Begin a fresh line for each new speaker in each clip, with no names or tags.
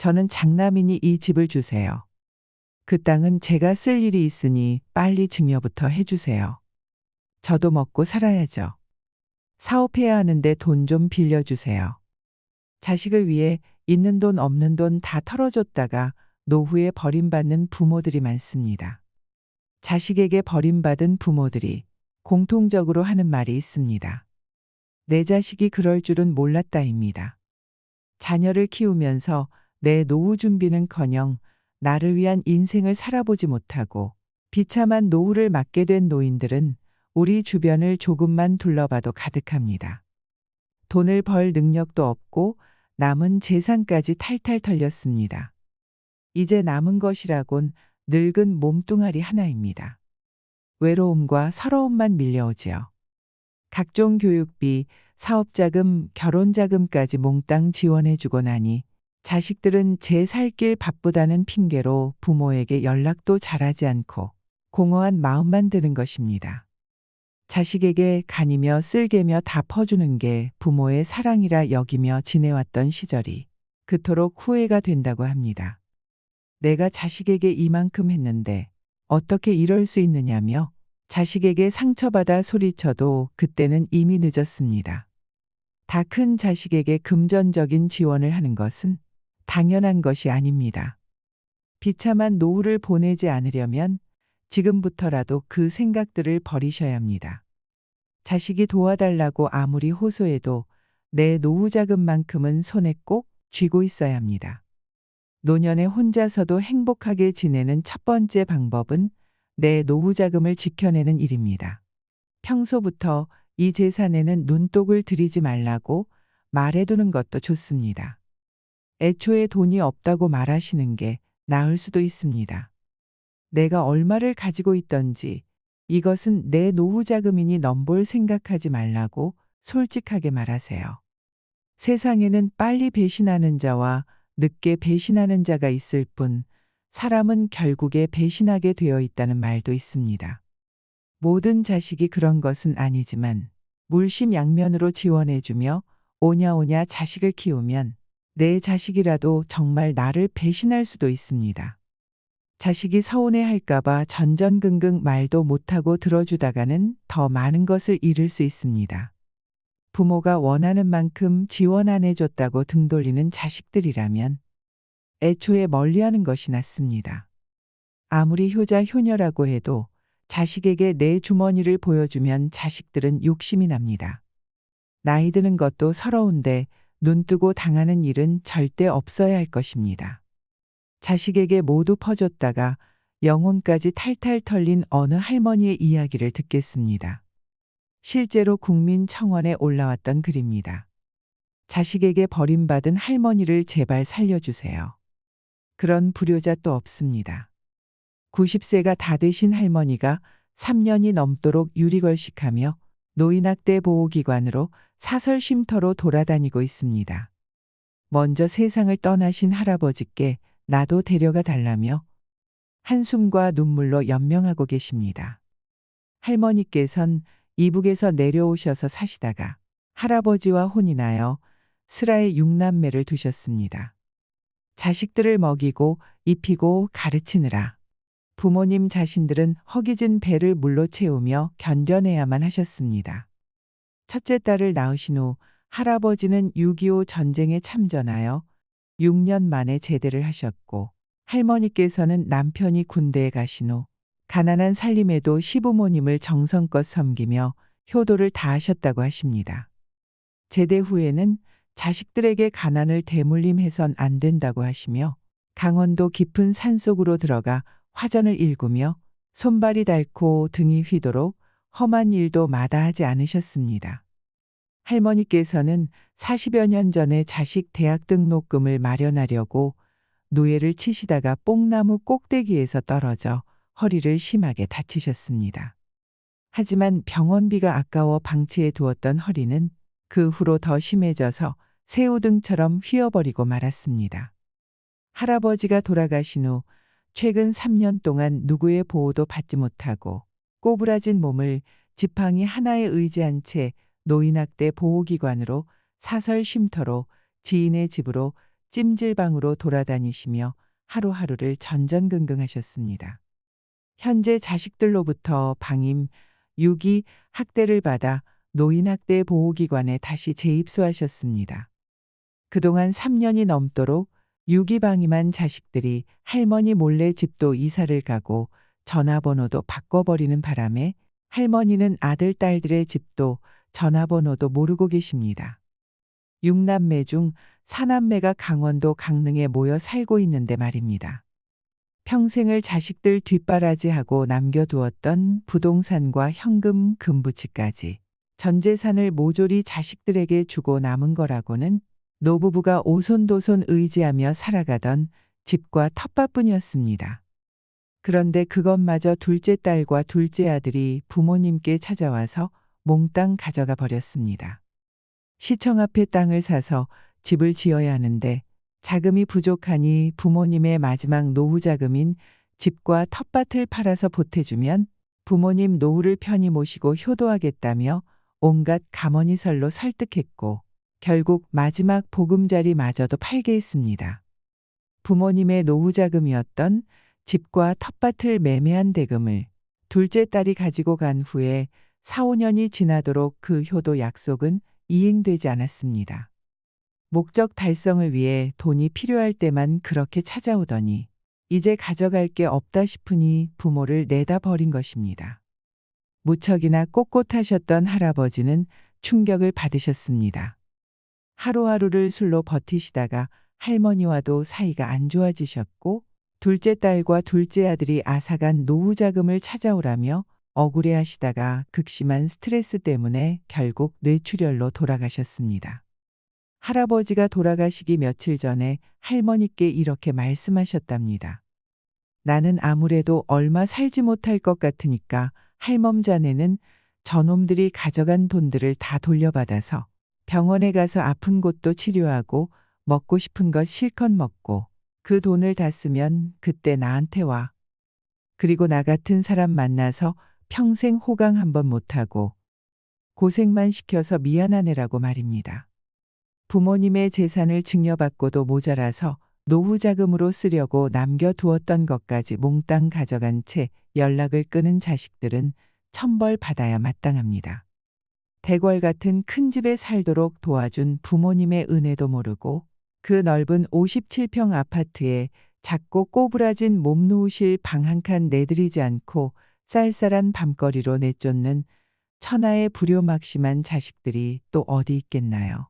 저는 장남이니 이 집을 주세요. 그 땅은 제가 쓸 일이 있으니 빨리 증여부터 해주세요. 저도 먹고 살아야죠. 사업해야 하는데 돈 좀 빌려주세요. 자식을 위해 있는 돈 없는 돈 다 털어줬다가 노후에 버림받는 부모들이 많습니다. 자식에게 버림받은 부모들이 공통적으로 하는 말이 있습니다. 내 자식이 그럴 줄은 몰랐다입니다. 자녀를 키우면서 내 노후 준비는커녕 나를 위한 인생을 살아보지 못하고 비참한 노후를 맞게 된 노인들은 우리 주변을 조금만 둘러봐도 가득합니다. 돈을 벌 능력도 없고 남은 재산까지 탈탈 털렸습니다. 이제 남은 것이라곤 늙은 몸뚱아리 하나입니다. 외로움과 서러움만 밀려오지요. 각종 교육비, 사업자금, 결혼자금까지 몽땅 지원해주고 나니 자식들은 제 살 길 바쁘다는 핑계로 부모에게 연락도 잘하지 않고 공허한 마음만 드는 것입니다. 자식에게 간이며 쓸개며 다 퍼주는 게 부모의 사랑이라 여기며 지내왔던 시절이 그토록 후회가 된다고 합니다. 내가 자식에게 이만큼 했는데 어떻게 이럴 수 있느냐며 자식에게 상처받아 소리쳐도 그때는 이미 늦었습니다. 다 큰 자식에게 금전적인 지원을 하는 것은 당연한 것이 아닙니다. 비참한 노후를 보내지 않으려면 지금부터라도 그 생각들을 버리셔야 합니다. 자식이 도와달라고 아무리 호소해도 내 노후 자금만큼은 손에 꼭 쥐고 있어야 합니다. 노년에 혼자서도 행복하게 지내는 첫 번째 방법은 내 노후 자금을 지켜내는 일입니다. 평소부터 이 재산에는 눈독을 들이지 말라고 말해두는 것도 좋습니다. 애초에 돈이 없다고 말하시는 게 나을 수도 있습니다. 내가 얼마를 가지고 있던지 이것은 내 노후 자금이니 넘볼 생각하지 말라고 솔직하게 말하세요. 세상에는 빨리 배신하는 자와 늦게 배신하는 자가 있을 뿐 사람은 결국에 배신하게 되어 있다는 말도 있습니다. 모든 자식이 그런 것은 아니지만 물심양면으로 지원해주며 오냐오냐 자식을 키우면 내 자식이라도 정말 나를 배신할 수도 있습니다. 자식이 서운해할까봐 전전긍긍 말도 못하고 들어주다가는 더 많은 것을 잃을 수 있습니다. 부모가 원하는 만큼 지원 안 해줬다고 등 돌리는 자식들이라면 애초에 멀리하는 것이 낫습니다. 아무리 효자 효녀라고 해도 자식에게 내 주머니를 보여주면 자식들은 욕심이 납니다. 나이 드는 것도 서러운데 눈뜨고 당하는 일은 절대 없어야 할 것입니다. 자식에게 모두 퍼줬다가 영혼까지 탈탈 털린 어느 할머니의 이야기를 듣겠습니다. 실제로 국민청원에 올라왔던 글입니다. 자식에게 버림받은 할머니를 제발 살려주세요. 그런 불효자 또 없습니다. 90세가 다 되신 할머니가 3년이 넘도록 유리걸식하며 노인학대 보호기관으로 사설 쉼터로 돌아다니고 있습니다. 먼저 세상을 떠나신 할아버지께 나도 데려가 달라며 한숨과 눈물로 연명하고 계십니다. 할머니께선 이북에서 내려오셔서 사시다가 할아버지와 혼이 나여 슬하에 6남매를 두셨습니다. 자식들을 먹이고 입히고 가르치느라 부모님 자신들은 허기진 배를 물로 채우며 견뎌내야만 하셨습니다. 첫째 딸을 낳으신 후 할아버지는 6.25 전쟁에 참전하여 6년 만에 제대를 하셨고 할머니께서는 남편이 군대에 가신 후 가난한 살림에도 시부모님을 정성껏 섬기며 효도를 다하셨다고 하십니다. 제대 후에는 자식들에게 가난을 대물림해선 안 된다고 하시며 강원도 깊은 산속으로 들어가 화전을 일구며 손발이 닳고 등이 휘도록 험한 일도 마다하지 않으셨습니다. 할머니께서는 40여 년 전에 자식 대학 등록금을 마련하려고 노예를 치시다가 뽕나무 꼭대기에서 떨어져 허리를 심하게 다치셨습니다. 하지만 병원비가 아까워 방치해 두었던 허리는 그 후로 더 심해져서 새우등처럼 휘어버리고 말았습니다. 할아버지가 돌아가신 후 최근 3년 동안 누구의 보호도 받지 못하고 꼬부라진 몸을 지팡이 하나에 의지한 채 노인학대 보호기관으로 사설 쉼터로 지인의 집으로 찜질방으로 돌아다니시며 하루하루를 전전긍긍하셨습니다. 현재 자식들로부터 방임, 유기, 학대를 받아 노인학대 보호기관에 다시 재입소하셨습니다. 그동안 3년이 넘도록 유기방임한 자식들이 할머니 몰래 집도 이사를 가고 전화번호도 바꿔버리는 바람에 할머니는 아들, 딸들의 집도 전화번호도 모르고 계십니다. 6남매 중 4남매가 강원도 강릉에 모여 살고 있는데 말입니다. 평생을 자식들 뒷바라지하고 남겨두었던 부동산과 현금 금부치까지 전 재산을 모조리 자식들에게 주고 남은 거라고는 노부부가 오손도손 의지하며 살아가던 집과 텃밭뿐이었습니다. 그런데 그것마저 둘째 딸과 둘째 아들이 부모님께 찾아와서 몽땅 가져가 버렸습니다. 시청 앞에 땅을 사서 집을 지어야 하는데 자금이 부족하니 부모님의 마지막 노후 자금인 집과 텃밭을 팔아서 보태주면 부모님 노후를 편히 모시고 효도하겠다며 온갖 가머니설로 설득했고 결국 마지막 보금자리마저도 팔게 했습니다. 부모님의 노후 자금이었던 집과 텃밭을 매매한 대금을 둘째 딸이 가지고 간 후에 4, 5년이 지나도록 그 효도 약속은 이행되지 않았습니다. 목적 달성을 위해 돈이 필요할 때만 그렇게 찾아오더니 이제 가져갈 게 없다 싶으니 부모를 내다 버린 것입니다. 무척이나 꼿꼿하셨던 할아버지는 충격을 받으셨습니다. 하루하루를 술로 버티시다가 할머니와도 사이가 안 좋아지셨고 둘째 딸과 둘째 아들이 앗아간 노후 자금을 찾아오라며 억울해하시다가 극심한 스트레스 때문에 결국 뇌출혈로 돌아가셨습니다. 할아버지가 돌아가시기 며칠 전에 할머니께 이렇게 말씀하셨답니다. 나는 아무래도 얼마 살지 못할 것 같으니까 할멈 자네는 저놈들이 가져간 돈들을 다 돌려받아서 병원에 가서 아픈 곳도 치료하고 먹고 싶은 것 실컷 먹고 그 돈을 다 쓰면 그때 나한테 와. 그리고 나 같은 사람 만나서 평생 호강 한번 못하고 고생만 시켜서 미안하네라고 말입니다. 부모님의 재산을 증여받고도 모자라서 노후 자금으로 쓰려고 남겨두었던 것까지 몽땅 가져간 채 연락을 끊은 자식들은 천벌 받아야 마땅합니다. 대궐 같은 큰 집에 살도록 도와준 부모님의 은혜도 모르고 그 넓은 57평 아파트에 작고 꼬부라진 몸 누우실 방 한 칸 내들이지 않고 쌀쌀한 밤거리로 내쫓는 천하의 불효막심한 자식들이 또 어디 있겠나요?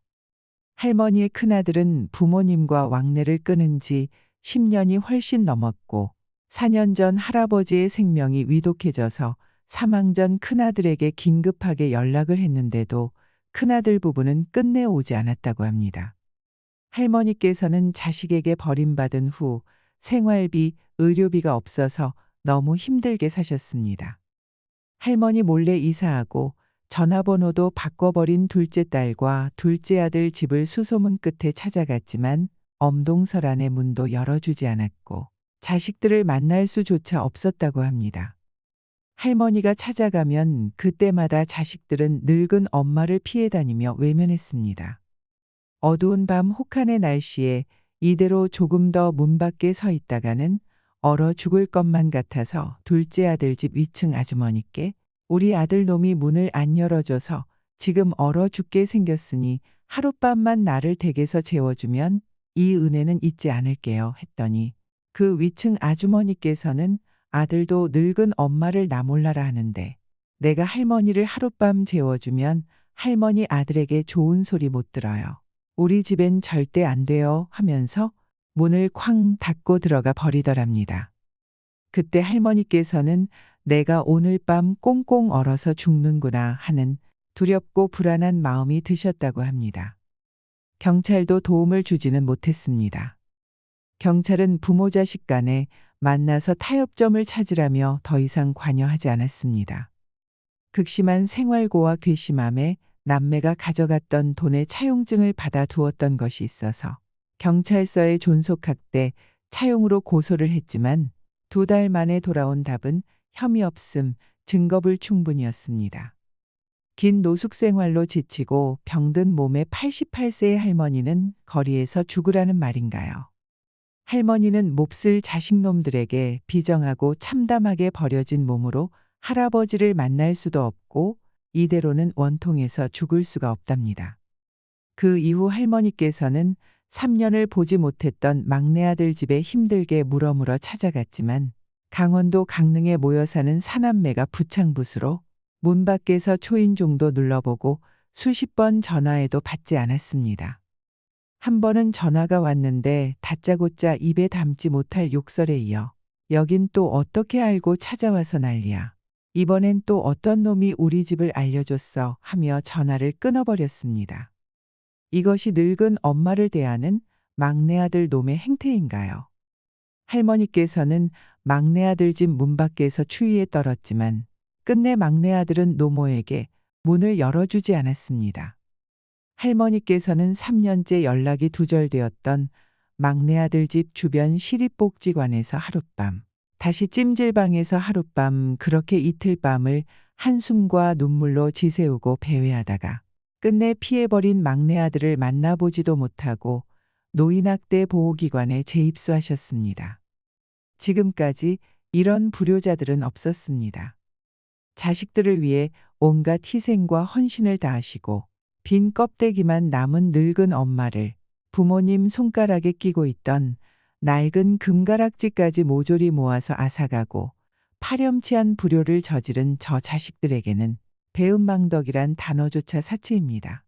할머니의 큰아들은 부모님과 왕래를 끊은 지 10년이 훨씬 넘었고 4년 전 할아버지의 생명이 위독해져서 사망 전 큰아들에게 긴급하게 연락을 했는데도 큰아들 부부는 끝내 오지 않았다고 합니다. 할머니께서는 자식에게 버림받은 후 생활비, 의료비가 없어서 너무 힘들게 사셨습니다. 할머니 몰래 이사하고 전화번호도 바꿔버린 둘째 딸과 둘째 아들 집을 수소문 끝에 찾아갔지만 엄동설안의 문도 열어주지 않았고 자식들을 만날 수조차 없었다고 합니다. 할머니가 찾아가면 그때마다 자식들은 늙은 엄마를 피해 다니며 외면했습니다. 어두운 밤 혹한의 날씨에 이대로 조금 더 문 밖에 서 있다가는 얼어 죽을 것만 같아서 둘째 아들 집 위층 아주머니께 우리 아들 놈이 문을 안 열어줘서 지금 얼어 죽게 생겼으니 하룻밤만 나를 댁에서 재워주면 이 은혜는 잊지 않을게요 했더니 그 위층 아주머니께서는 아들도 늙은 엄마를 나 몰라라 하는데 내가 할머니를 하룻밤 재워주면 할머니 아들에게 좋은 소리 못 들어요. 우리 집엔 절대 안 돼요 하면서 문을 쾅 닫고 들어가 버리더랍니다. 그때 할머니께서는 내가 오늘 밤 꽁꽁 얼어서 죽는구나 하는 두렵고 불안한 마음이 드셨다고 합니다. 경찰도 도움을 주지는 못했습니다. 경찰은 부모 자식 간에 만나서 타협점을 찾으라며 더 이상 관여하지 않았습니다. 극심한 생활고와 괘씸함에 남매가 가져갔던 돈의 차용증을 받아 두었던 것이 있어서 경찰서에 존속학대, 차용으로 고소를 했지만 2달 만에 돌아온 답은 혐의 없음, 증거불 충분이었습니다. 긴 노숙 생활로 지치고 병든 몸의 88세의 할머니는 거리에서 죽으라는 말인가요? 할머니는 몹쓸 자식놈들에게 비정하고 참담하게 버려진 몸으로 할아버지를 만날 수도 없고 이대로는 원통해서 죽을 수가 없답니다. 그 이후 할머니께서는 3년을 보지 못했던 막내 아들 집에 힘들게 물어물어 찾아갔지만 강원도 강릉에 모여 사는 사남매가 부창부수로 문 밖에서 초인종도 눌러보고 수십 번 전화해도 받지 않았습니다. 한 번은 전화가 왔는데 다짜고짜 입에 담지 못할 욕설에 이어 여긴 또 어떻게 알고 찾아와서 난리야. 이번엔 또 어떤 놈이 우리 집을 알려줬어 하며 전화를 끊어버렸습니다. 이것이 늙은 엄마를 대하는 막내 아들 놈의 행태인가요? 할머니께서는 막내 아들 집 문 밖에서 추위에 떨었지만 끝내 막내 아들은 노모에게 문을 열어주지 않았습니다. 할머니께서는 3년째 연락이 두절되었던 막내 아들 집 주변 시립복지관에서 하룻밤, 다시 찜질방에서 하룻밤, 그렇게 이틀 밤을 한숨과 눈물로 지새우고 배회하다가 끝내 피해버린 막내 아들을 만나보지도 못하고 노인학대 보호기관에 재입소하셨습니다. 지금까지 이런 불효자들은 없었습니다. 자식들을 위해 온갖 희생과 헌신을 다하시고 빈 껍데기만 남은 늙은 엄마를 부모님 손가락에 끼고 있던 낡은 금가락지까지 모조리 모아서 앗아가고 파렴치한 불효를 저지른 저 자식들에게는 배은망덕이란 단어조차 사치입니다.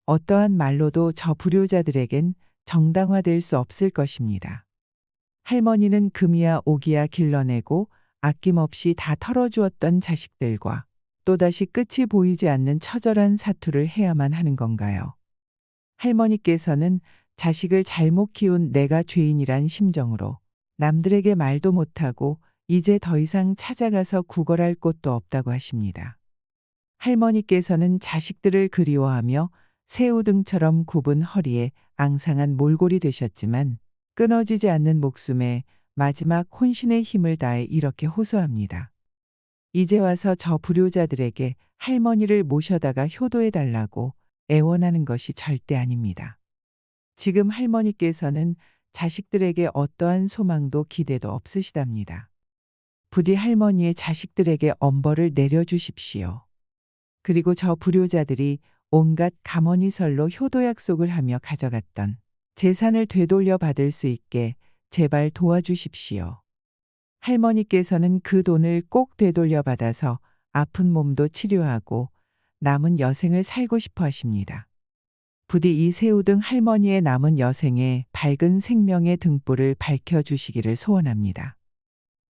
어떠한 말로도 저 불효자들에겐 정당화될 수 없을 것입니다. 할머니는 금이야 옥이야 길러내고 아낌없이 다 털어주었던 자식들과 또다시 끝이 보이지 않는 처절한 사투를 해야만 하는 건가요? 할머니께서는 자식을 잘못 키운 내가 죄인이란 심정으로 남들에게 말도 못하고 이제 더 이상 찾아가서 구걸할 곳도 없다고 하십니다. 할머니께서는 자식들을 그리워하며 새우등처럼 굽은 허리에 앙상한 몰골이 되셨지만 끊어지지 않는 목숨에 마지막 혼신의 힘을 다해 이렇게 호소합니다. 이제 와서 저 불효자들에게 할머니를 모셔다가 효도해달라고 애원하는 것이 절대 아닙니다. 지금 할머니께서는 자식들에게 어떠한 소망도 기대도 없으시답니다. 부디 할머니의 자식들에게 엄벌을 내려주십시오. 그리고 저 불효자들이 온갖 가머니설로 효도 약속을 하며 가져갔던 재산을 되돌려 받을 수 있게 제발 도와주십시오. 할머니께서는 그 돈을 꼭 되돌려 받아서 아픈 몸도 치료하고 남은 여생을 살고 싶어 하십니다. 부디 이 새우등 할머니의 남은 여생에 밝은 생명의 등불을 밝혀주시기를 소원합니다.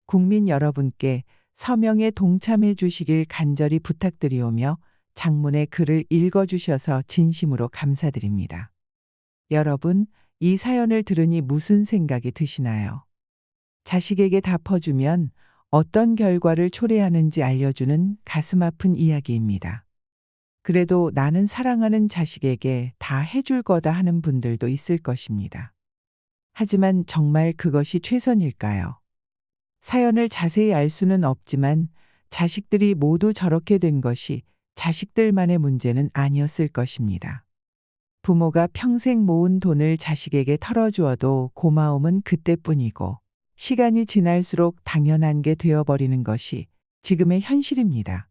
국민 여러분께 서명에 동참해 주시길 간절히 부탁드리오며 장문의 글을 읽어주셔서 진심으로 감사드립니다. 여러분, 이 사연을 들으니 무슨 생각이 드시나요? 자식에게 다 퍼주면 어떤 결과를 초래하는지 알려주는 가슴 아픈 이야기입니다. 그래도 나는 사랑하는 자식에게 다 해줄 거다 하는 분들도 있을 것입니다. 하지만 정말 그것이 최선일까요? 사연을 자세히 알 수는 없지만 자식들이 모두 저렇게 된 것이 자식들만의 문제는 아니었을 것입니다. 부모가 평생 모은 돈을 자식에게 털어주어도 고마움은 그때뿐이고 시간이 지날수록 당연한 게 되어버리는 것이 지금의 현실입니다.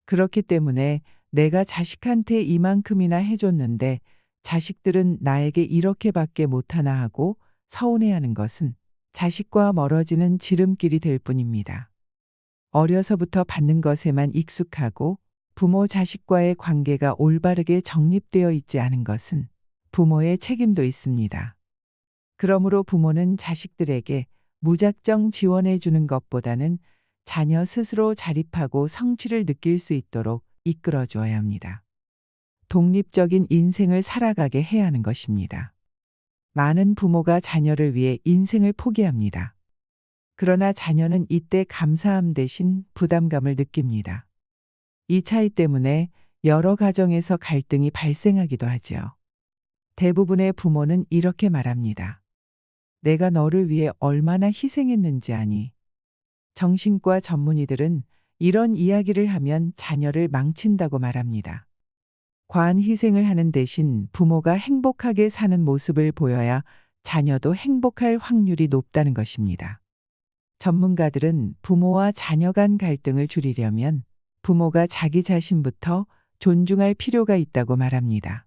그렇기 때문에 내가 자식한테 이만큼이나 해줬는데 자식들은 나에게 이렇게밖에 못하나 하고 서운해하는 것은 자식과 멀어지는 지름길이 될 뿐입니다. 어려서부터 받는 것에만 익숙하고 부모 자식과의 관계가 올바르게 정립되어 있지 않은 것은 부모의 책임도 있습니다. 그러므로 부모는 자식들에게 무작정 지원해 주는 것보다는 자녀 스스로 자립하고 성취를 느낄 수 있도록 이끌어 주어야 합니다. 독립적인 인생을 살아가게 해야 하는 것입니다. 많은 부모가 자녀를 위해 인생을 포기합니다. 그러나 자녀는 이때 감사함 대신 부담감을 느낍니다. 이 차이 때문에 여러 가정에서 갈등이 발생하기도 하지요. 대부분의 부모는 이렇게 말합니다. 내가 너를 위해 얼마나 희생했는지 아니. 정신과 전문의들은 이런 이야기를 하면 자녀를 망친다고 말합니다. 과한 희생을 하는 대신 부모가 행복하게 사는 모습을 보여야 자녀도 행복할 확률이 높다는 것입니다. 전문가들은 부모와 자녀 간 갈등을 줄이려면 부모가 자기 자신부터 존중할 필요가 있다고 말합니다.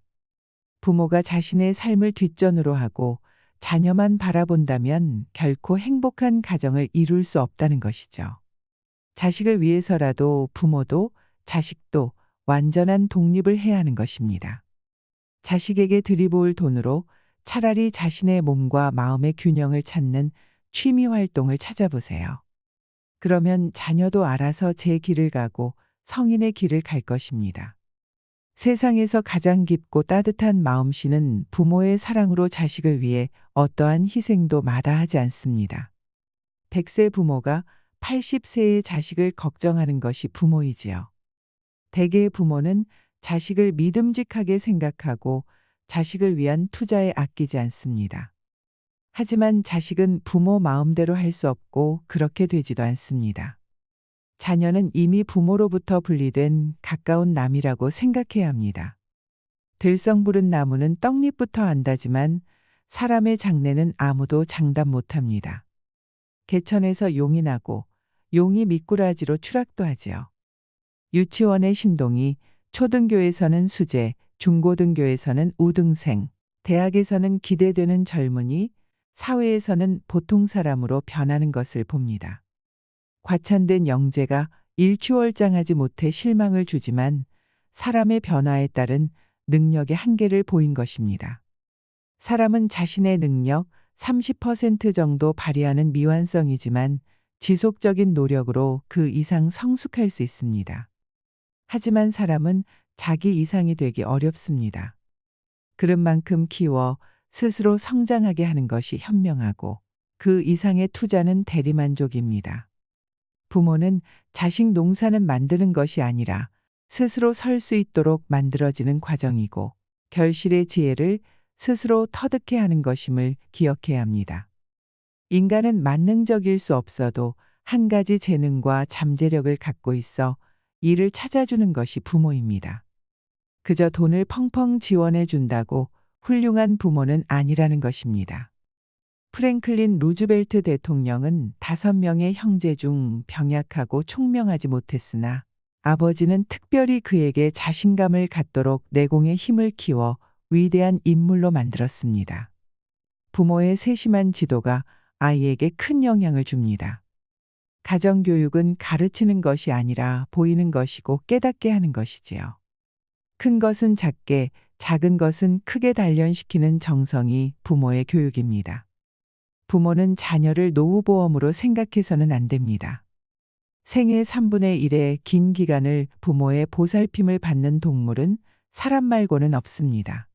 부모가 자신의 삶을 뒷전으로 하고 자녀만 바라본다면 결코 행복한 가정을 이룰 수 없다는 것이죠. 자식을 위해서라도 부모도 자식도 완전한 독립을 해야 하는 것입니다. 자식에게 들이부을 돈으로 차라리 자신의 몸과 마음의 균형을 찾는 취미 활동을 찾아보세요. 그러면 자녀도 알아서 제 길을 가고 성인의 길을 갈 것입니다. 세상에서 가장 깊고 따뜻한 마음씨는 부모의 사랑으로 자식을 위해 어떠한 희생도 마다하지 않습니다. 100세 부모가 80세의 자식을 걱정하는 것이 부모이지요. 대개의 부모는 자식을 믿음직하게 생각하고 자식을 위한 투자에 아끼지 않습니다. 하지만 자식은 부모 마음대로 할 수 없고 그렇게 되지도 않습니다. 자녀는 이미 부모로부터 분리된 가까운 남이라고 생각해야 합니다. 들성 부른 나무는 떡잎부터 안다지만 사람의 장래는 아무도 장담 못합니다. 개천에서 용이 나고 용이 미꾸라지로 추락도 하지요. 유치원의 신동이, 초등교에서는 수재, 중고등교에서는 우등생, 대학에서는 기대되는 젊은이, 사회에서는 보통 사람으로 변하는 것을 봅니다. 과찬된 영재가 일취월장하지 못해 실망을 주지만 사람의 변화에 따른 능력의 한계를 보인 것입니다. 사람은 자신의 능력 30% 정도 발휘하는 미완성이지만 지속적인 노력으로 그 이상 성숙할 수 있습니다. 하지만 사람은 자기 이상이 되기 어렵습니다. 그릇만큼 키워 스스로 성장하게 하는 것이 현명하고 그 이상의 투자는 대리만족입니다. 부모는 자식 농사는 만드는 것이 아니라 스스로 설 수 있도록 만들어지는 과정이고 결실의 지혜를 스스로 터득해 하는 것임을 기억해야 합니다. 인간은 만능적일 수 없어도 한 가지 재능과 잠재력을 갖고 있어 이를 찾아주는 것이 부모입니다. 그저 돈을 펑펑 지원해 준다고 훌륭한 부모는 아니라는 것입니다. 프랭클린 루즈벨트 대통령은 5명의 형제 중 병약하고 총명하지 못했으나 아버지는 특별히 그에게 자신감을 갖도록 내공의 힘을 키워 위대한 인물로 만들었습니다. 부모의 세심한 지도가 아이에게 큰 영향을 줍니다. 가정교육은 가르치는 것이 아니라 보이는 것이고 깨닫게 하는 것이지요. 큰 것은 작게, 작은 것은 크게 단련시키는 정성이 부모의 교육입니다. 부모는 자녀를 노후보험으로 생각해서는 안 됩니다. 생애 3분의 1의 긴 기간을 부모의 보살핌을 받는 동물은 사람 말고는 없습니다.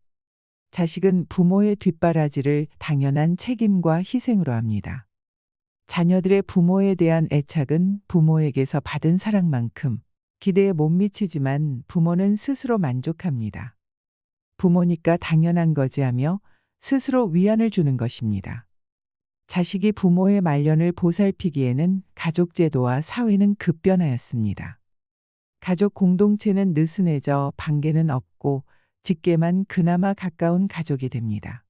자식은 부모의 뒷바라지를 당연한 책임과 희생으로 합니다. 자녀들의 부모에 대한 애착은 부모에게서 받은 사랑만큼 기대에 못 미치지만 부모는 스스로 만족합니다. 부모니까 당연한 거지 하며 스스로 위안을 주는 것입니다. 자식이 부모의 말년을 보살피기에는 가족제도와 사회는 급변하였습니다. 가족 공동체는 느슨해져 반개는 없고 직계만 그나마 가까운 가족이 됩니다.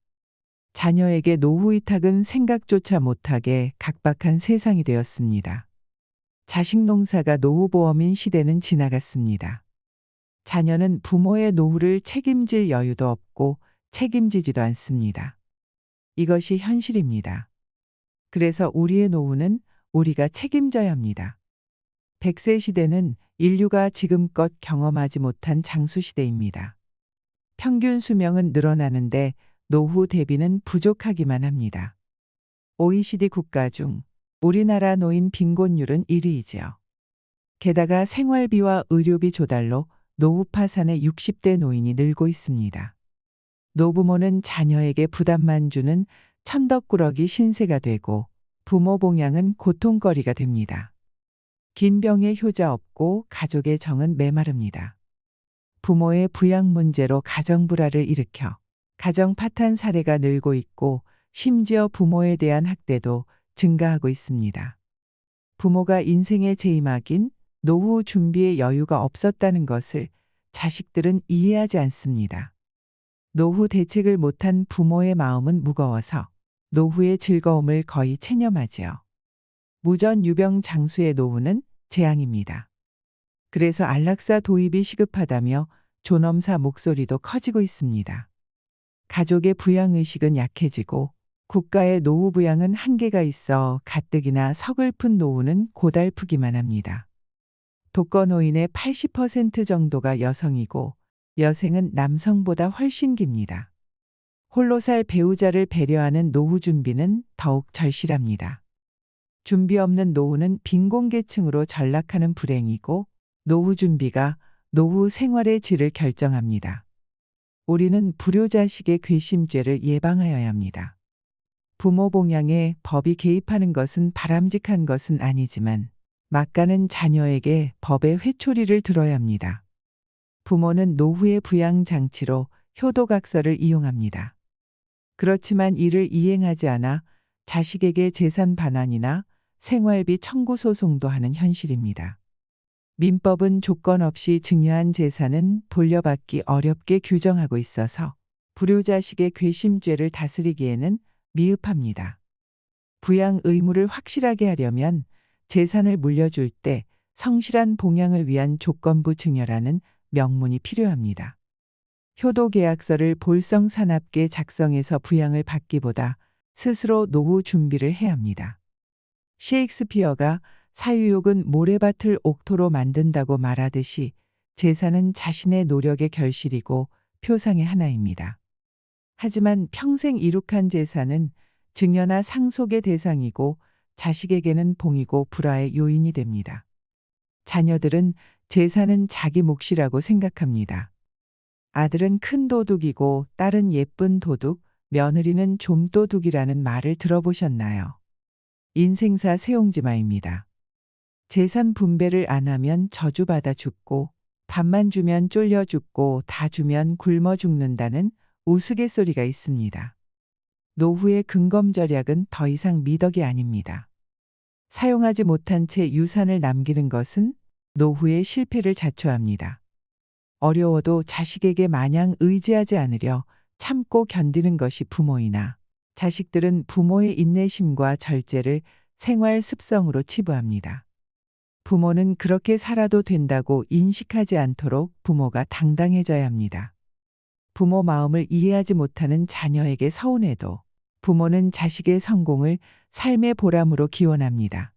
자녀에게 노후 위탁은 생각조차 못하게 각박한 세상이 되었습니다. 자식 농사가 노후보험인 시대는 지나갔습니다. 자녀는 부모의 노후를 책임질 여유도 없고 책임지지도 않습니다. 이것이 현실입니다. 그래서 우리의 노후는 우리가 책임져야 합니다. 100세 시대는 인류가 지금껏 경험하지 못한 장수시대입니다. 평균 수명은 늘어나는데 노후 대비는 부족하기만 합니다. OECD 국가 중 우리나라 노인 빈곤율은 1위이지요. 게다가 생활비와 의료비 조달로 노후 파산의 60대 노인이 늘고 있습니다. 노부모는 자녀에게 부담만 주는 천덕꾸러기 신세가 되고 부모 봉양은 고통거리가 됩니다. 긴 병에 효자 없고 가족의 정은 메마릅니다. 부모의 부양 문제로 가정 불화를 일으켜 가정 파탄 사례가 늘고 있고 심지어 부모에 대한 학대도 증가하고 있습니다. 부모가 인생의 제이막인 노후 준비에 여유가 없었다는 것을 자식들은 이해하지 않습니다. 노후 대책을 못한 부모의 마음은 무거워서 노후의 즐거움을 거의 체념하지요. 무전유병장수의 노후는 재앙입니다. 그래서 안락사 도입이 시급하다며 존엄사 목소리도 커지고 있습니다. 가족의 부양의식은 약해지고 국가의 노후 부양은 한계가 있어 가뜩이나 서글픈 노후는 고달프기만 합니다. 독거노인의 80% 정도가 여성이고 여생은 남성보다 훨씬 깁니다. 홀로 살 배우자를 배려하는 노후 준비는 더욱 절실합니다. 준비 없는 노후는 빈곤계층으로 전락하는 불행이고 노후 준비가 노후 생활의 질을 결정합니다. 우리는 불효자식의 괘씸죄를 예방하여야 합니다. 부모 봉양에 법이 개입하는 것은 바람직한 것은 아니지만 막가는 자녀에게 법의 회초리를 들어야 합니다. 부모는 노후의 부양 장치로 효도각서를 이용합니다. 그렇지만 이를 이행하지 않아 자식에게 재산 반환이나 생활비 청구 소송도 하는 현실입니다. 민법은 조건 없이 증여한 재산은 돌려받기 어렵게 규정하고 있어서 불효자식의 괘씸죄를 다스리기에는 미흡합니다. 부양 의무를 확실하게 하려면 재산을 물려줄 때 성실한 봉양을 위한 조건부 증여라는 명문이 필요합니다. 효도계약서를 볼성사납게 작성해서 부양을 받기보다 스스로 노후 준비를 해야 합니다. 셰익스피어가 사유욕은 모래밭을 옥토로 만든다고 말하듯이 재산은 자신의 노력의 결실이고 표상의 하나입니다. 하지만 평생 이룩한 재산은 증여나 상속의 대상이고 자식에게는 봉이고 불화의 요인이 됩니다. 자녀들은 재산은 자기 몫이라고 생각합니다. 아들은 큰 도둑이고 딸은 예쁜 도둑, 며느리는 좀도둑이라는 말을 들어보셨나요? 인생사 세옹지마입니다. 재산 분배를 안 하면 저주받아 죽고 밥만 주면 쫄려 죽고 다 주면 굶어 죽는다는 우스갯소리가 있습니다. 노후의 근검절약은 더 이상 미덕이 아닙니다. 사용하지 못한 채 유산을 남기는 것은 노후의 실패를 자초합니다. 어려워도 자식에게 마냥 의지하지 않으려 참고 견디는 것이 부모이나 자식들은 부모의 인내심과 절제를 생활 습성으로 치부합니다. 부모는 그렇게 살아도 된다고 인식하지 않도록 부모가 당당해져야 합니다. 부모 마음을 이해하지 못하는 자녀에게 서운해도 부모는 자식의 성공을 삶의 보람으로 기원합니다.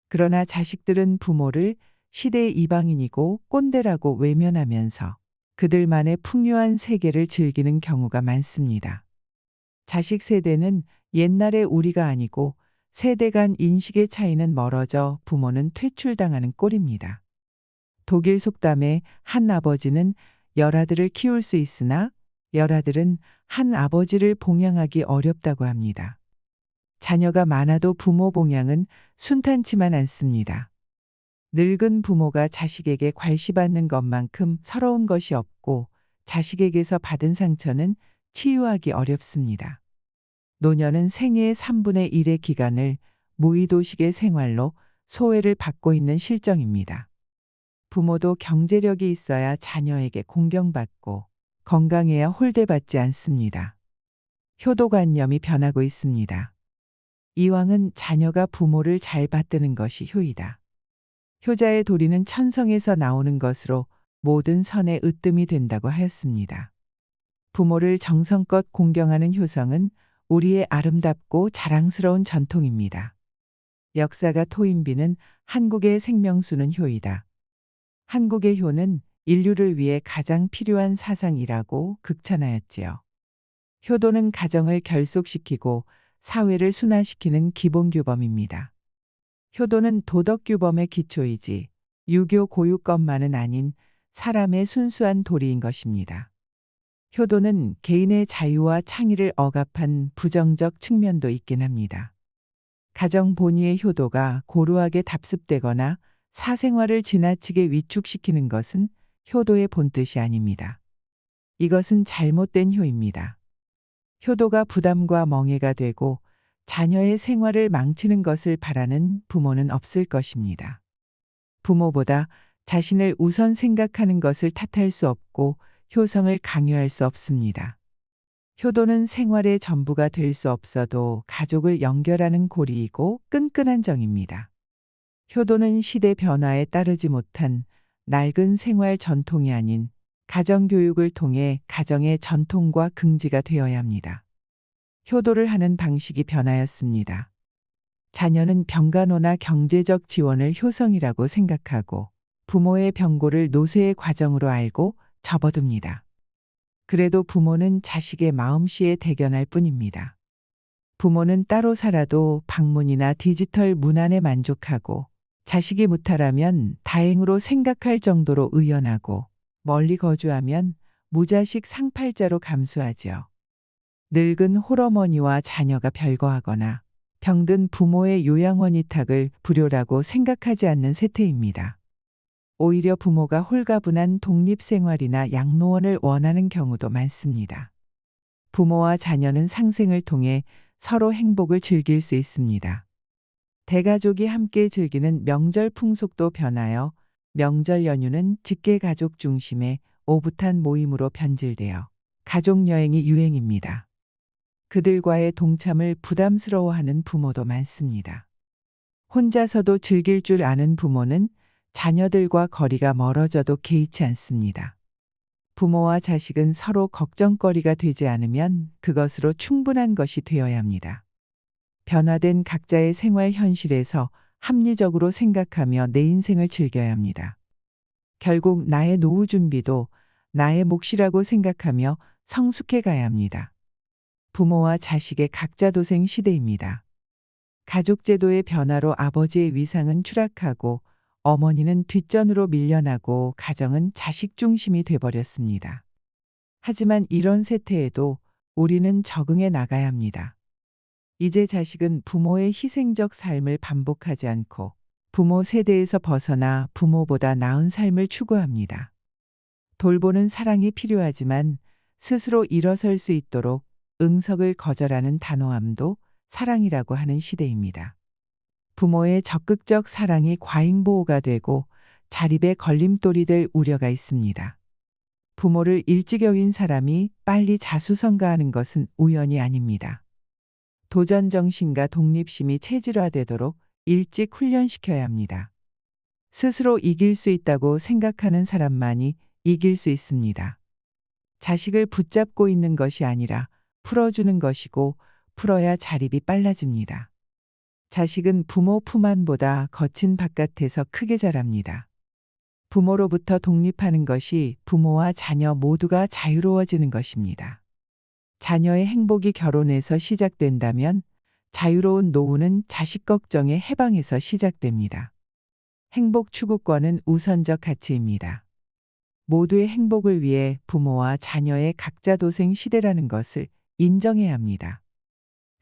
그러나 자식들은 부모를 시대의 이방인이고 꼰대라고 외면하면서 그들만의 풍요한 세계를 즐기는 경우가 많습니다. 자식 세대는 옛날의 우리가 아니고 세대 간 인식의 차이는 멀어져 부모는 퇴출당하는 꼴입니다. 독일 속담에 한 아버지는 열아들을 키울 수 있으나 열아들은 한 아버지를 봉양하기 어렵다고 합니다. 자녀가 많아도 부모 봉양은 순탄치만 않습니다. 늙은 부모가 자식에게 괄시받는 것만큼 서러운 것이 없고 자식에게서 받은 상처는 치유하기 어렵습니다. 노년은 생애의 3분의 1의 기간을 무의도식의 생활로 소외를 받고 있는 실정입니다. 부모도 경제력이 있어야 자녀에게 공경받고 건강해야 홀대받지 않습니다. 효도관념이 변하고 있습니다. 이왕은 자녀가 부모를 잘 받드는 것이 효이다. 효자의 도리는 천성에서 나오는 것으로 모든 선의 으뜸이 된다고 하였습니다. 부모를 정성껏 공경하는 효성은 우리의 아름답고 자랑스러운 전통입니다. 역사가 토인비는 한국의 생명수는 효이다. 한국의 효는 인류를 위해 가장 필요한 사상이라고 극찬하였지요. 효도는 가정을 결속시키고 사회를 순환시키는 기본규범입니다. 효도는 도덕규범의 기초이지 유교 고유것만은 아닌 사람의 순수한 도리인 것입니다. 효도는 개인의 자유와 창의를 억압한 부정적 측면도 있긴 합니다. 가정 본위의 효도가 고루하게 답습되거나 사생활을 지나치게 위축시키는 것은 효도의 본뜻이 아닙니다. 이것은 잘못된 효입니다. 효도가 부담과 멍해가 되고 자녀의 생활을 망치는 것을 바라는 부모는 없을 것입니다. 부모보다 자신을 우선 생각하는 것을 탓할 수 없고 효성을 강요할 수 없습니다. 효도는 생활의 전부가 될 수 없어도 가족을 연결하는 고리이고 끈끈한 정입니다. 효도는 시대 변화에 따르지 못한 낡은 생활 전통이 아닌 가정교육을 통해 가정의 전통과 긍지가 되어야 합니다. 효도를 하는 방식이 변하였습니다. 자녀는 병간호나 경제적 지원을 효성이라고 생각하고 부모의 병고를 노쇠의 과정으로 알고 접어둡니다. 그래도 부모는 자식의 마음씨에 대견할 뿐입니다. 부모는 따로 살아도 방문이나 디지털 문안에 만족하고 자식이 무탈하면 다행으로 생각할 정도로 의연하고 멀리 거주하면 무자식 상팔자로 감수하지요. 늙은 홀어머니와 자녀가 별거하거나 병든 부모의 요양원 위탁을 불효라고 생각하지 않는 세태입니다. 오히려 부모가 홀가분한 독립생활이나 양로원을 원하는 경우도 많습니다. 부모와 자녀는 상생을 통해 서로 행복을 즐길 수 있습니다. 대가족이 함께 즐기는 명절 풍속도 변하여 명절 연휴는 직계가족 중심의 오붓한 모임으로 변질되어 가족여행이 유행입니다. 그들과의 동참을 부담스러워하는 부모도 많습니다. 혼자서도 즐길 줄 아는 부모는 자녀들과 거리가 멀어져도 개의치 않습니다. 부모와 자식은 서로 걱정거리가 되지 않으면 그것으로 충분한 것이 되어야 합니다. 변화된 각자의 생활 현실에서 합리적으로 생각하며 내 인생을 즐겨야 합니다. 결국 나의 노후 준비도 나의 몫이라고 생각하며 성숙해 가야 합니다. 부모와 자식의 각자 도생 시대입니다. 가족제도의 변화로 아버지의 위상은 추락하고 어머니는 뒷전으로 밀려나고 가정은 자식 중심이 돼버렸습니다. 하지만 이런 세태에도 우리는 적응해 나가야 합니다. 이제 자식은 부모의 희생적 삶을 반복하지 않고 부모 세대에서 벗어나 부모보다 나은 삶을 추구합니다. 돌보는 사랑이 필요하지만 스스로 일어설 수 있도록 응석을 거절하는 단호함도 사랑이라고 하는 시대입니다. 부모의 적극적 사랑이 과잉보호가 되고 자립의 걸림돌이 될 우려가 있습니다. 부모를 일찍 여윈 사람이 빨리 자수성가하는 것은 우연이 아닙니다. 도전정신과 독립심이 체질화되도록 일찍 훈련시켜야 합니다. 스스로 이길 수 있다고 생각하는 사람만이 이길 수 있습니다. 자식을 붙잡고 있는 것이 아니라 풀어주는 것이고 풀어야 자립이 빨라집니다. 자식은 부모 품 안보다 거친 바깥에서 크게 자랍니다. 부모로부터 독립하는 것이 부모와 자녀 모두가 자유로워지는 것입니다. 자녀의 행복이 결혼에서 시작된다면 자유로운 노후는 자식 걱정의 해방에서 시작됩니다. 행복 추구권은 우선적 가치입니다. 모두의 행복을 위해 부모와 자녀의 각자 도생 시대라는 것을 인정해야 합니다.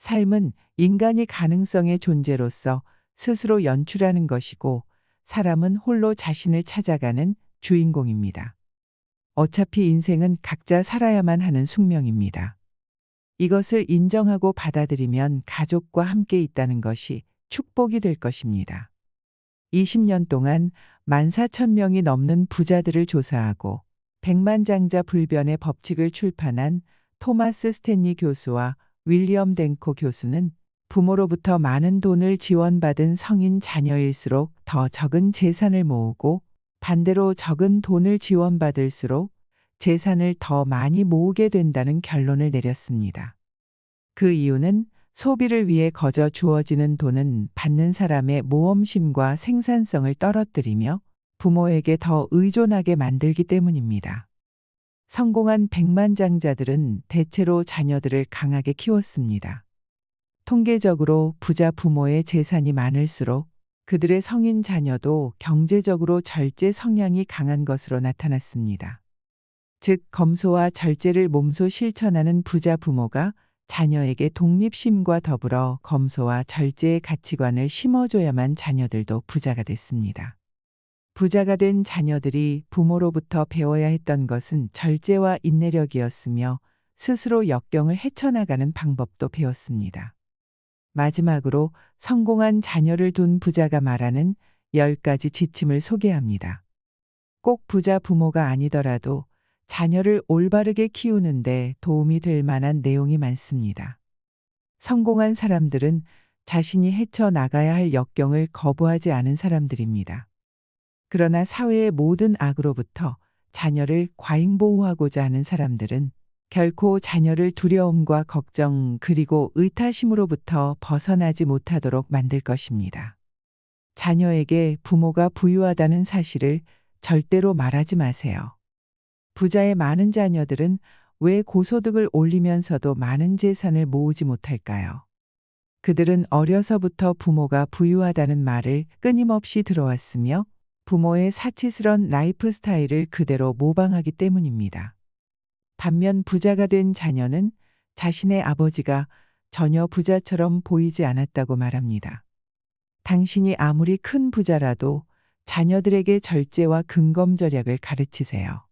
삶은 인간이 가능성의 존재로서 스스로 연출하는 것이고 사람은 홀로 자신을 찾아가는 주인공입니다. 어차피 인생은 각자 살아야만 하는 숙명입니다. 이것을 인정하고 받아들이면 가족과 함께 있다는 것이 축복이 될 것입니다. 20년 동안 14,000명이 넘는 부자들을 조사하고 백만장자 불변의 법칙을 출판한 토마스 스탠리 교수와 윌리엄 댕코 교수는 부모로부터 많은 돈을 지원받은 성인 자녀일수록 더 적은 재산을 모으고 반대로 적은 돈을 지원받을수록 재산을 더 많이 모으게 된다는 결론을 내렸습니다. 그 이유는 소비를 위해 거저 주어지는 돈은 받는 사람의 모험심과 생산성을 떨어뜨리며 부모에게 더 의존하게 만들기 때문입니다. 성공한 백만장자들은 대체로 자녀들을 강하게 키웠습니다. 통계적으로 부자 부모의 재산이 많을수록 그들의 성인 자녀도 경제적으로 절제 성향이 강한 것으로 나타났습니다. 즉, 검소와 절제를 몸소 실천하는 부자 부모가 자녀에게 독립심과 더불어 검소와 절제의 가치관을 심어줘야만 자녀들도 부자가 됐습니다. 부자가 된 자녀들이 부모로부터 배워야 했던 것은 절제와 인내력이었으며 스스로 역경을 헤쳐나가는 방법도 배웠습니다. 마지막으로 성공한 자녀를 둔 부자가 말하는 10가지 지침을 소개합니다. 꼭 부자 부모가 아니더라도 자녀를 올바르게 키우는데 도움이 될 만한 내용이 많습니다. 성공한 사람들은 자신이 헤쳐나가야 할 역경을 거부하지 않은 사람들입니다. 그러나 사회의 모든 악으로부터 자녀를 과잉보호하고자 하는 사람들은 결코 자녀를 두려움과 걱정 그리고 의타심으로부터 벗어나지 못하도록 만들 것입니다. 자녀에게 부모가 부유하다는 사실을 절대로 말하지 마세요. 부자의 많은 자녀들은 왜 고소득을 올리면서도 많은 재산을 모으지 못할까요? 그들은 어려서부터 부모가 부유하다는 말을 끊임없이 들어왔으며 부모의 사치스런 라이프 스타일을 그대로 모방하기 때문입니다. 반면 부자가 된 자녀는 자신의 아버지가 전혀 부자처럼 보이지 않았다고 말합니다. 당신이 아무리 큰 부자라도 자녀들에게 절제와 근검절약을 가르치세요.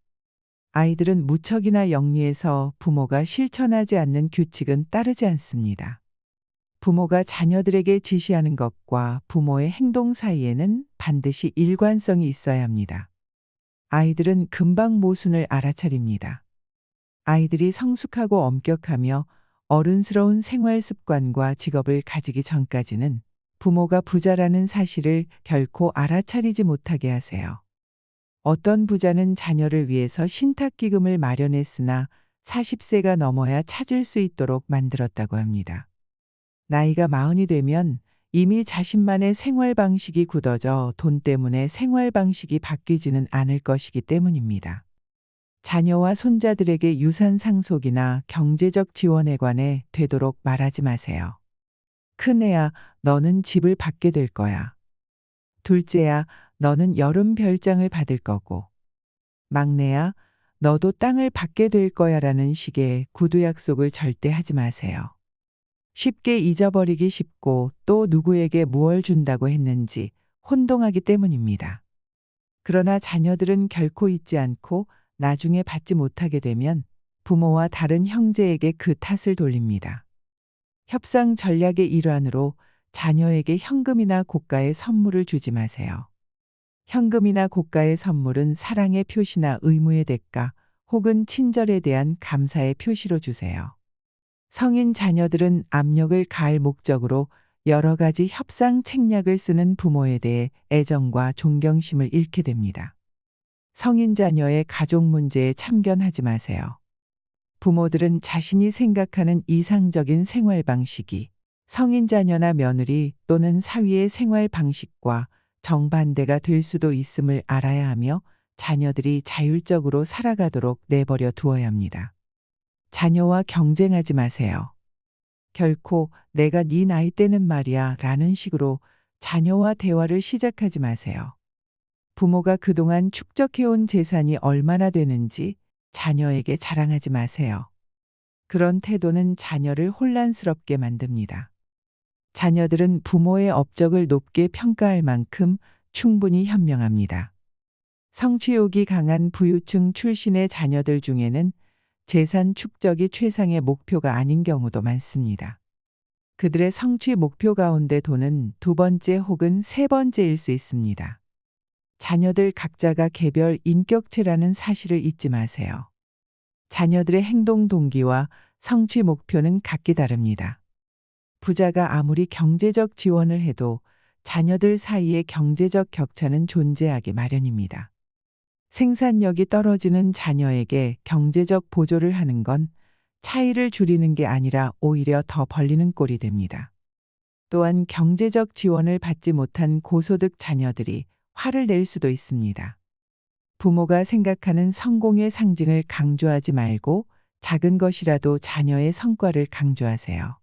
아이들은 무척이나 영리해서 부모가 실천하지 않는 규칙은 따르지 않습니다. 부모가 자녀들에게 지시하는 것과 부모의 행동 사이에는 반드시 일관성이 있어야 합니다. 아이들은 금방 모순을 알아차립니다. 아이들이 성숙하고 엄격하며 어른스러운 생활 습관과 직업을 가지기 전까지는 부모가 부자라는 사실을 결코 알아차리지 못하게 하세요. 어떤 부자는 자녀를 위해서 신탁기금을 마련했으나 40세가 넘어야 찾을 수 있도록 만들었다고 합니다. 나이가 40이 되면 이미 자신만의 생활 방식이 굳어져 돈 때문에 생활 방식이 바뀌지는 않을 것이기 때문입니다. 자녀와 손자들에게 유산 상속이나 경제적 지원에 관해 되도록 말하지 마세요. 큰애야, 너는 집을 받게 될 거야. 둘째야, 너는 여름 별장을 받을 거고. 막내야, 너도 땅을 받게 될 거야 라는 식의 구두 약속을 절대 하지 마세요. 쉽게 잊어버리기 쉽고 또 누구에게 무얼 준다고 했는지 혼동하기 때문입니다. 그러나 자녀들은 결코 잊지 않고 나중에 받지 못하게 되면 부모와 다른 형제에게 그 탓을 돌립니다. 협상 전략의 일환으로 자녀에게 현금이나 고가의 선물을 주지 마세요. 현금이나 고가의 선물은 사랑의 표시나 의무의 대가 혹은 친절에 대한 감사의 표시로 주세요. 성인 자녀들은 압력을 가할 목적으로 여러 가지 협상 책략을 쓰는 부모에 대해 애정과 존경심을 잃게 됩니다. 성인 자녀의 가족 문제에 참견하지 마세요. 부모들은 자신이 생각하는 이상적인 생활 방식이 성인 자녀나 며느리 또는 사위의 생활 방식과 정반대가 될 수도 있음을 알아야 하며 자녀들이 자율적으로 살아가도록 내버려 두어야 합니다. 자녀와 경쟁하지 마세요. 결코 내가 네 나이 때는 말이야 라는 식으로 자녀와 대화를 시작하지 마세요. 부모가 그동안 축적해온 재산이 얼마나 되는지 자녀에게 자랑하지 마세요. 그런 태도는 자녀를 혼란스럽게 만듭니다. 자녀들은 부모의 업적을 높게 평가할 만큼 충분히 현명합니다. 성취욕이 강한 부유층 출신의 자녀들 중에는 재산 축적이 최상의 목표가 아닌 경우도 많습니다. 그들의 성취 목표 가운데 돈은 두 번째 혹은 세 번째일 수 있습니다. 자녀들 각자가 개별 인격체라는 사실을 잊지 마세요. 자녀들의 행동 동기와 성취 목표는 각기 다릅니다. 부자가 아무리 경제적 지원을 해도 자녀들 사이의 경제적 격차는 존재하기 마련입니다. 생산력이 떨어지는 자녀에게 경제적 보조를 하는 건 차이를 줄이는 게 아니라 오히려 더 벌리는 꼴이 됩니다. 또한 경제적 지원을 받지 못한 고소득 자녀들이 화를 낼 수도 있습니다. 부모가 생각하는 성공의 상징을 강조하지 말고 작은 것이라도 자녀의 성과를 강조하세요.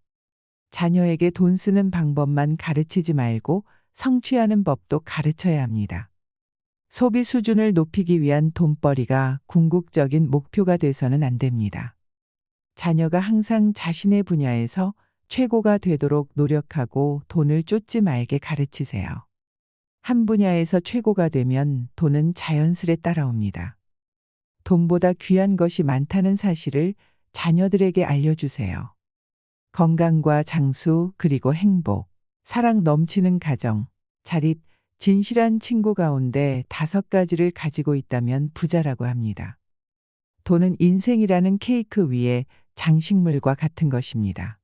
자녀에게 돈 쓰는 방법만 가르치지 말고 성취하는 법도 가르쳐야 합니다. 소비 수준을 높이기 위한 돈벌이가 궁극적인 목표가 돼서는 안 됩니다. 자녀가 항상 자신의 분야에서 최고가 되도록 노력하고 돈을 쫓지 말게 가르치세요. 한 분야에서 최고가 되면 돈은 자연스레 따라옵니다. 돈보다 귀한 것이 많다는 사실을 자녀들에게 알려주세요. 건강과 장수 그리고 행복, 사랑 넘치는 가정, 자립, 진실한 친구 가운데 5가지를 가지고 있다면 부자라고 합니다. 돈은 인생이라는 케이크 위에 장식물과 같은 것입니다.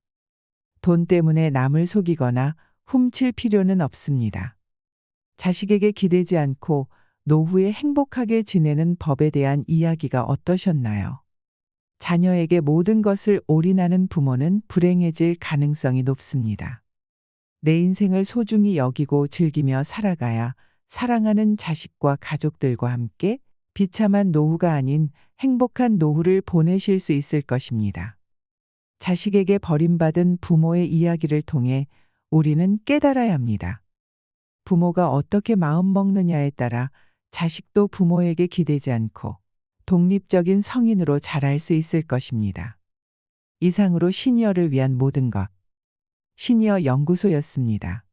돈 때문에 남을 속이거나 훔칠 필요는 없습니다. 자식에게 기대지 않고 노후에 행복하게 지내는 법에 대한 이야기가 어떠셨나요? 자녀에게 모든 것을 올인하는 부모는 불행해질 가능성이 높습니다. 내 인생을 소중히 여기고 즐기며 살아가야 사랑하는 자식과 가족들과 함께 비참한 노후가 아닌 행복한 노후를 보내실 수 있을 것입니다. 자식에게 버림받은 부모의 이야기를 통해 우리는 깨달아야 합니다. 부모가 어떻게 마음먹느냐에 따라 자식도 부모에게 기대지 않고 독립적인 성인으로 자랄 수 있을 것입니다. 이상으로 시니어를 위한 모든 것. 시니어 연구소였습니다.